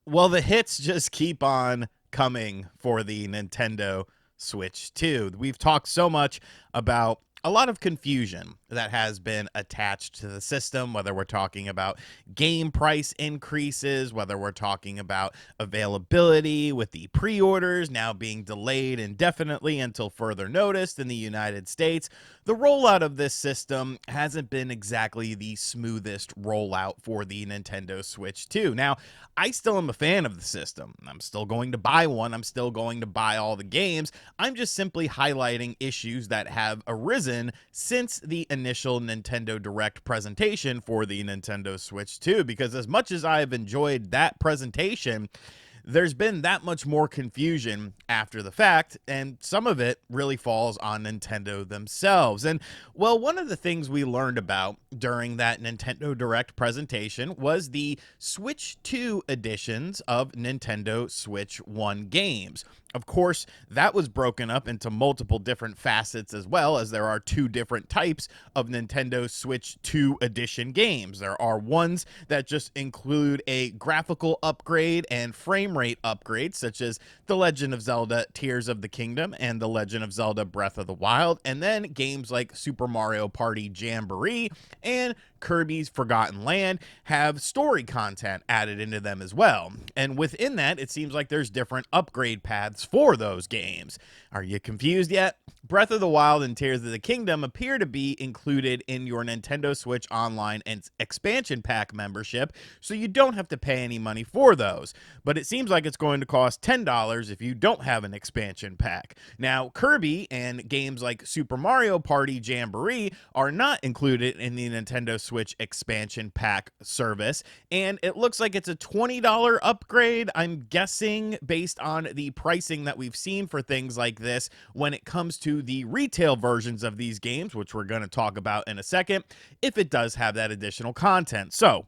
Well, the hits just keep on coming for the Nintendo Switch 2. We've talked so much about a lot of confusion that has been attached to the system, whether we're talking about game price increases, whether we're talking about availability with the pre orders now being delayed indefinitely until further notice in the United States. The rollout of this system hasn't been exactly the smoothest rollout for the Nintendo Switch 2. Now, I still am a fan of the system. I'm still going to buy one. I'm still going to buy all the games. I'm just simply highlighting issues that have arisen since the initial Nintendo Direct presentation for the Nintendo Switch 2, because as much as I have enjoyed that presentation, there's been that much more confusion after the fact, and some of it really falls on Nintendo themselves. And, well, one of the things we learned about during that Nintendo Direct presentation was the Switch 2 editions of Nintendo Switch 1 games. Of course, that was broken up into multiple different facets, as well as there are two different types of Nintendo Switch 2 edition games. There are ones that just include a graphical upgrade and frame rate upgrades, such as The Legend of Zelda Tears of the Kingdom and The Legend of Zelda Breath of the Wild, and then games like Super Mario Party Jamboree and Kirby's Forgotten Land have story content added into them as well. And within that, it seems like there's different upgrade paths for those games. Are you confused yet? Breath of the Wild and Tears of the Kingdom appear to be included in your Nintendo Switch Online and expansion pack membership, so you don't have to pay any money for those. But it seems like it's going to cost $10 if you don't have an expansion pack. Now, Kirby and games like Super Mario Party Jamboree are not included in the Nintendo Switch expansion pack service, and it looks like it's a $20 upgrade, I'm guessing, based on the pricing that we've seen for things like this when it comes to the retail versions of these games, which we're going to talk about in a second, if it does have that additional content. So,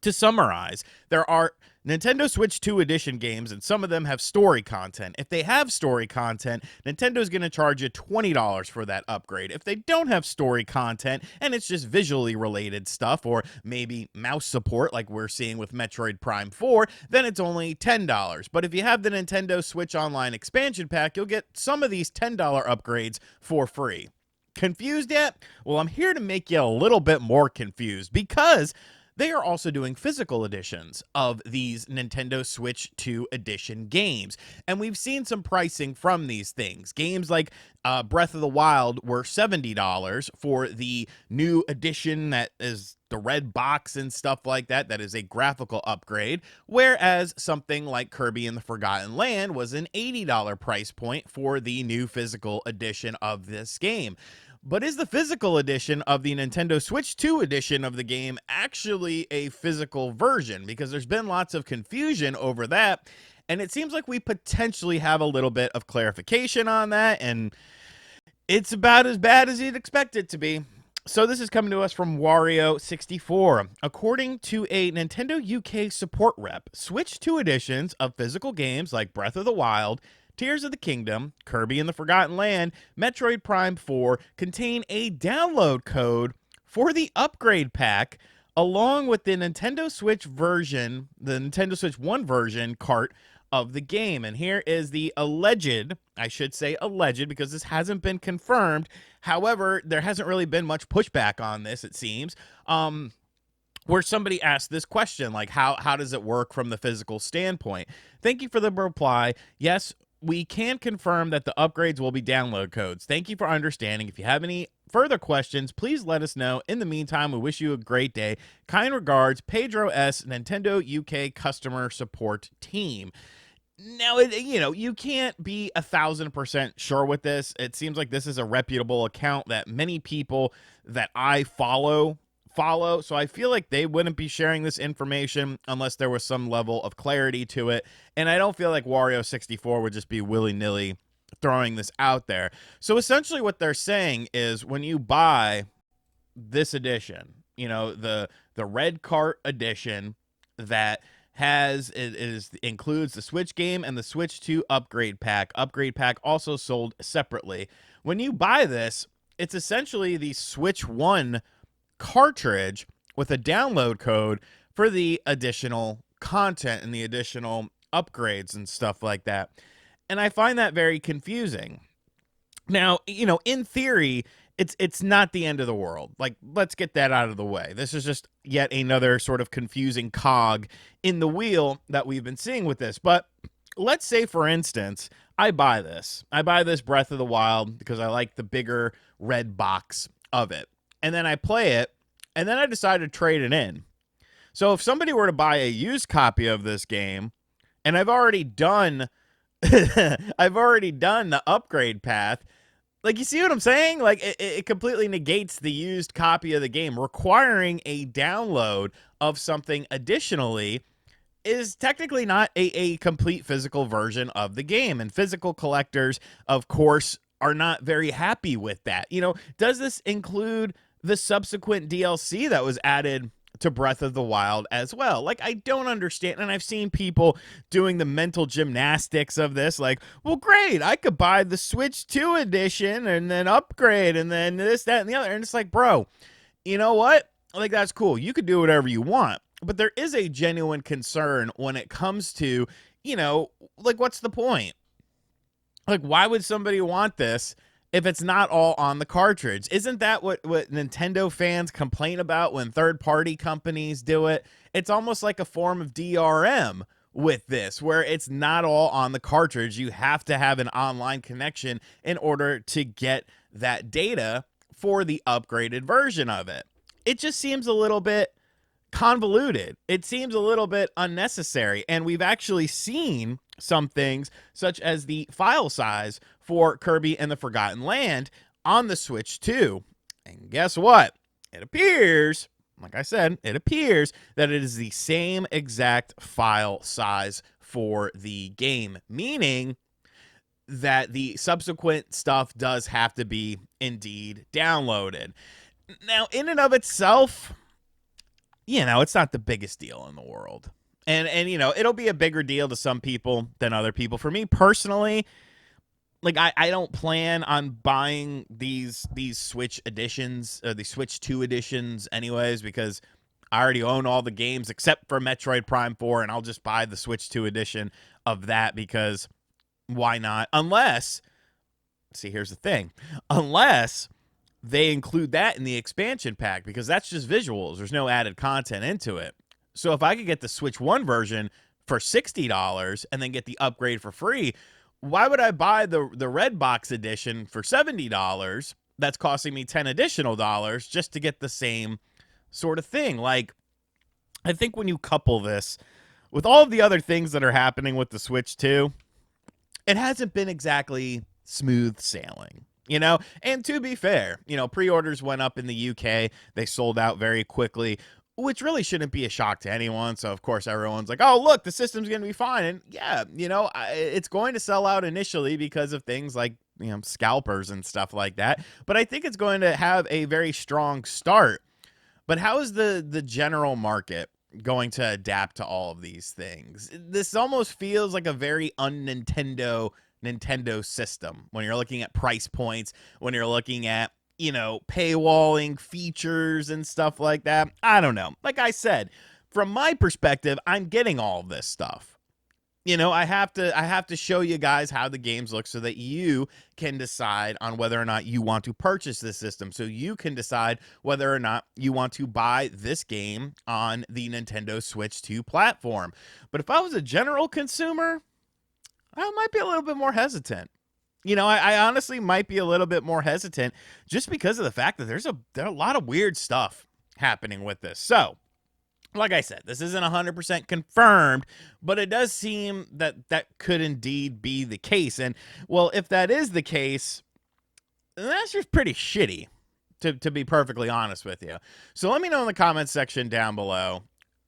to summarize, there are Nintendo Switch 2 edition games, and some of them have story content. If they have story content, Nintendo's going to charge you $20 for that upgrade. If they don't have story content, and it's just visually related stuff, or maybe mouse support like we're seeing with Metroid Prime 4, then it's only $10. But if you have the Nintendo Switch Online expansion pack, you'll get some of these $10 upgrades for free. Confused yet? Well, I'm here to make you a little bit more confused, because they are also doing physical editions of these Nintendo Switch 2 edition games. And we've seen some pricing from these things. Games like Breath of the Wild were $70 for the new edition that is the red box and stuff like that. That is a graphical upgrade. Whereas something like Kirby and the Forgotten Land was an $80 price point for the new physical edition of this game. But is the physical edition of the Nintendo Switch 2 edition of the game actually a physical version? Because there's been lots of confusion over that, and it seems like we potentially have a little bit of clarification on that, and it's about as bad as you'd expect it to be. So this is coming to us from Wario64. According to a Nintendo UK support rep, Switch 2 editions of physical games like Breath of the Wild, Tears of the Kingdom, Kirby and the Forgotten Land, Metroid Prime 4 contain a download code for the upgrade pack along with the Nintendo Switch version, the Nintendo Switch 1 version cart of the game. And here is the alleged, I should say alleged because this hasn't been confirmed. However, there hasn't really been much pushback on this, it seems. Where somebody asked this question, like, how does it work from the physical standpoint? Thank you for the reply. Yes, we can confirm that the upgrades will be download codes. Thank you for understanding. If you have any further questions, please let us know. In the meantime, we wish you a great day. Kind regards, Pedro S., Nintendo UK Customer Support Team. Now, you can't be 1,000% sure with this. It seems like this is a reputable account that many people that I follow, so I feel like they wouldn't be sharing this information unless there was some level of clarity to it, and I don't feel like Wario64 would just be willy-nilly throwing this out there. So essentially what they're saying is when you buy this edition, the red cart edition that includes the Switch game and the Switch 2 upgrade pack also sold separately. When you buy this, it's essentially the Switch 1 cartridge with a download code for the additional content and the additional upgrades and stuff like that. And I find that very confusing. Now, in theory, it's not the end of the world. Like, let's get that out of the way. This is just yet another sort of confusing cog in the wheel that we've been seeing with this. But let's say, for instance, I buy this. I buy this Breath of the Wild because I like the bigger red box of it. And then I play it, and then I decide to trade it in. So if somebody were to buy a used copy of this game, and I've already done the upgrade path. Like, you see what I'm saying? Like, it completely negates the used copy of the game. Requiring a download of something additionally is technically not a complete physical version of the game. And physical collectors, of course, are not very happy with that. Does this include the subsequent DLC that was added to Breath of the Wild as well? Like, I don't understand. And I've seen people doing the mental gymnastics of this. Like, well, great, I could buy the Switch 2 edition and then upgrade and then this, that, and the other. And it's like, bro, you know what? Like, that's cool. You could do whatever you want. But there is a genuine concern when it comes to, like, what's the point? Like, why would somebody want this if it's not all on the cartridge? Isn't that what Nintendo fans complain about when third-party companies do it? It's almost like a form of DRM with this, where it's not all on the cartridge. You have to have an online connection in order to get that data for the upgraded version of it. It just seems a little bit convoluted. It seems a little bit unnecessary. And we've actually seen some things, such as the file size for Kirby and the Forgotten Land on the Switch 2. And guess what? It appears, like I said, it appears that it is the same exact file size for the game, meaning that the subsequent stuff does have to be indeed downloaded. Now, in and of itself, it's not the biggest deal in the world. And it'll be a bigger deal to some people than other people. For me personally, like, I don't plan on buying these Switch editions, the Switch 2 editions anyways, because I already own all the games except for Metroid Prime 4, and I'll just buy the Switch 2 edition of that because why not? Unless, see, here's the thing. Unless they include that in the expansion pack, because that's just visuals. There's no added content into it. So if I could get the Switch 1 version for $60 and then get the upgrade for free, why would I buy the red box edition for $70 that's costing me $10 additional just to get the same sort of thing? Like, I think when you couple this with all of the other things that are happening with the Switch 2, it hasn't been exactly smooth sailing. And to be fair, pre-orders went up in the UK. They sold out very quickly, which really shouldn't be a shock to anyone. So, of course, everyone's like, oh, look, the system's going to be fine. And yeah, it's going to sell out initially because of things like, scalpers and stuff like that. But I think it's going to have a very strong start. But how is the general market going to adapt to all of these things? This almost feels like a very un-Nintendo system when you're looking at price points, when you're looking at, paywalling features and stuff like that. I don't know. Like I said, from my perspective, I'm getting all of this stuff. I have to show you guys how the games look so that you can decide on whether or not you want to purchase this system. So you can decide whether or not you want to buy this game on the Nintendo Switch 2 platform. But if I was a general consumer, I might be a little bit more hesitant. I honestly might be a little bit more hesitant just because of the fact that there are a lot of weird stuff happening with this. So, like I said, this isn't 100% confirmed, but it does seem that could indeed be the case. And, well, if that is the case, that's just pretty shitty, to be perfectly honest with you. So let me know in the comments section down below.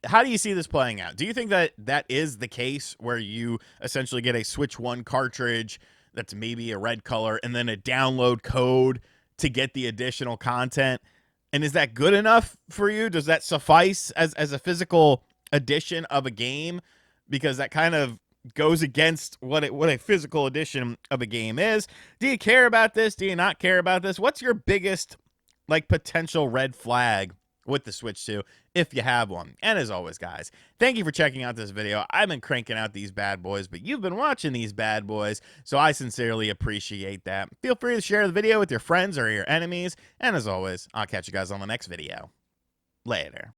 How do you see this playing out? Do you think that is the case where you essentially get a Switch 1 cartridge that's maybe a red color and then a download code to get the additional content? And is that good enough for you? Does that suffice as a physical edition of a game? Because that kind of goes against what a physical edition of a game is. Do you care about this? Do you not care about this? What's your biggest, like, potential red flag with the Switch 2? if you have one. And as always, guys, thank you for checking out this video. I've been cranking out these bad boys, but you've been watching these bad boys, so I sincerely appreciate that. Feel free to share the video with your friends or your enemies, and as always, I'll catch you guys on the next video. Later.